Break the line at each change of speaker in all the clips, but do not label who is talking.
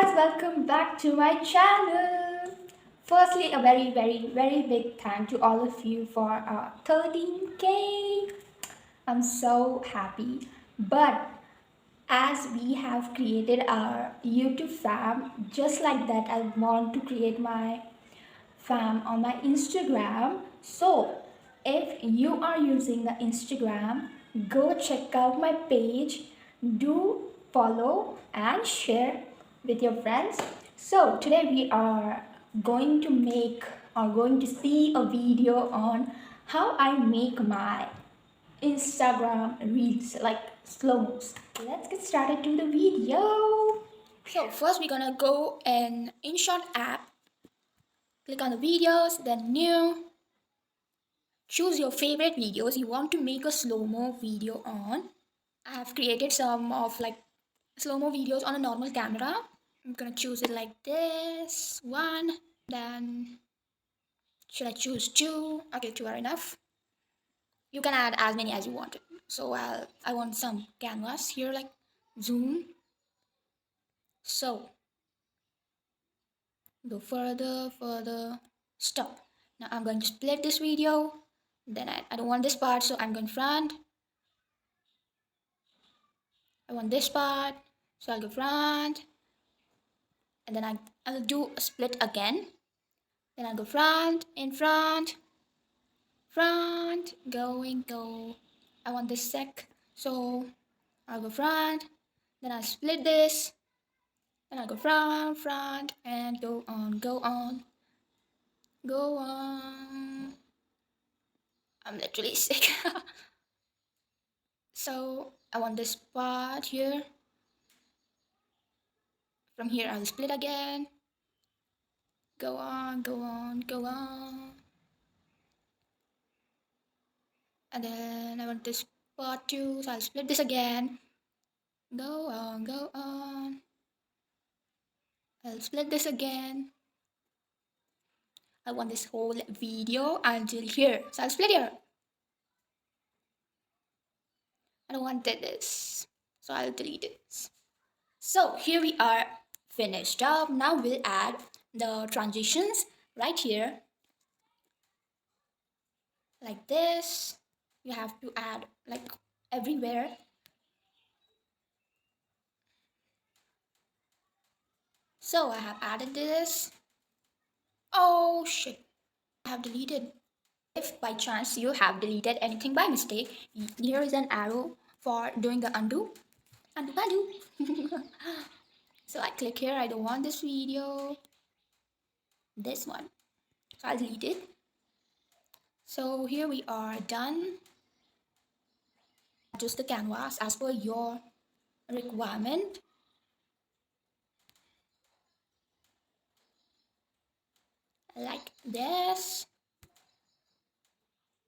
guys, welcome back to my channel. Firstly, a very big thank to all of you for 13K. I'm so happy. But as we have created our YouTube fam, just like that, I want to create my fam on my Instagram. So if you are using the Instagram, go check out my page, do follow and share with your friends. So today we are going to make or going to see a video on how I make my Instagram reels like slow-mos. Let's get started to the video. So first we're gonna go in Inshot app, click on the videos, then new, choose your favorite videos you want to make a slow-mo video on. I have created some of like slow-mo videos on a normal camera. I'm gonna choose it like this one, then should I choose two? Okay, two are enough. You can add as many as you want. So I want some canvas here, like zoom. So go further, stop. Now I'm going to split this video. Then I don't want this part, so I'm going front. I want this part, so I'll go front. And then I'll do a split again. Then I'll go front, in front, go. I want this sec, so I'll go front. Then I'll split this. Then I'll go front, and go on. I'm literally sick. So I want this part here. From here I'll split again. Go on. And then I want this part too, so I'll split this again. Go on. I'll split this again. I want this whole video until here, so I'll split here. I don't want this, so I'll delete it. So here we are finished up. Now we'll add the transitions right here, like this. You have to add like everywhere. So I have added this. Oh shit, I have deleted. If by chance you have deleted anything by mistake, here is an arrow for doing the undo. Undo. So I click here, I don't want this video. This one. So I'll delete it. So here we are done. Adjust the canvas as per your requirement. Like this.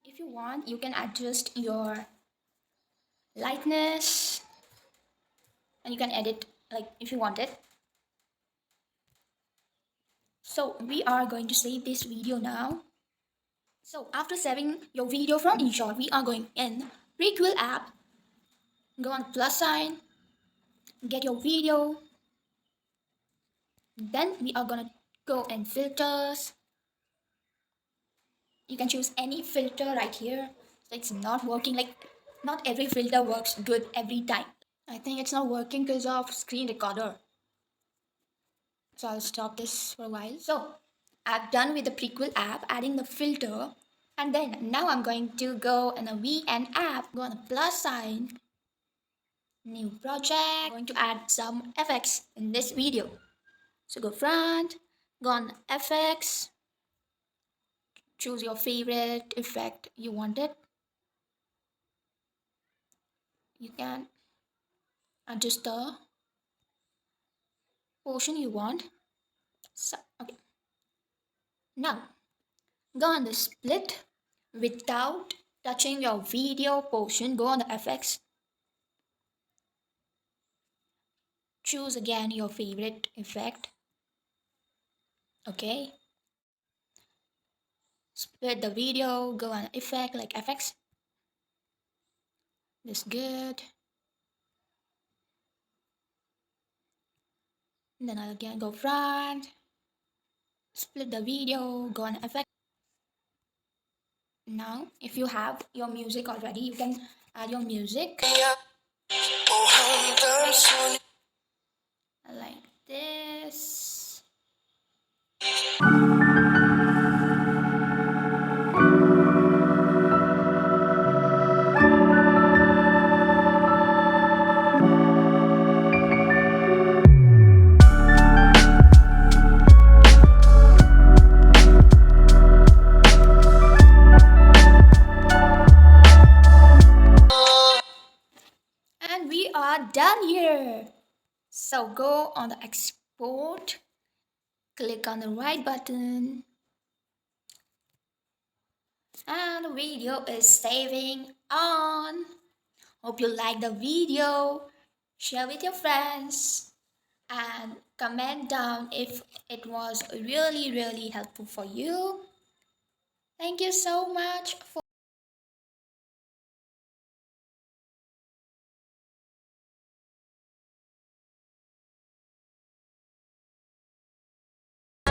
If you want, you can adjust your lightness and you can edit like if you want it. So we are going to save this video now. So after saving your video from Inshot, we are going in Prequel app, go on plus sign, get your video. Then we are gonna go in filters. You can choose any filter right here. So it's not working, like not every filter works good every time. I think it's not working because of screen recorder. So I'll stop this for a while. So I've done with the Prequel app, adding the filter. And then now I'm going to go in a VN app, go on the plus sign, new project. I'm going to add some effects in this video. So go front, go on effects, choose your favorite effect you wanted. You can adjust the portion you want. So okay. Now go on the split without touching your video portion. Go on the effects. Choose again your favorite effect. Okay. Split the video, go on effect like FX. This good. Then I'll again go front, split the video, go on effect. Now, if you have your music already, you can add your music like this. And we are done here. So go on the export, click on the right button, and the video is saving on. Hope you like the video. Share with your friends and comment down if it was really helpful for you. Thank you so much for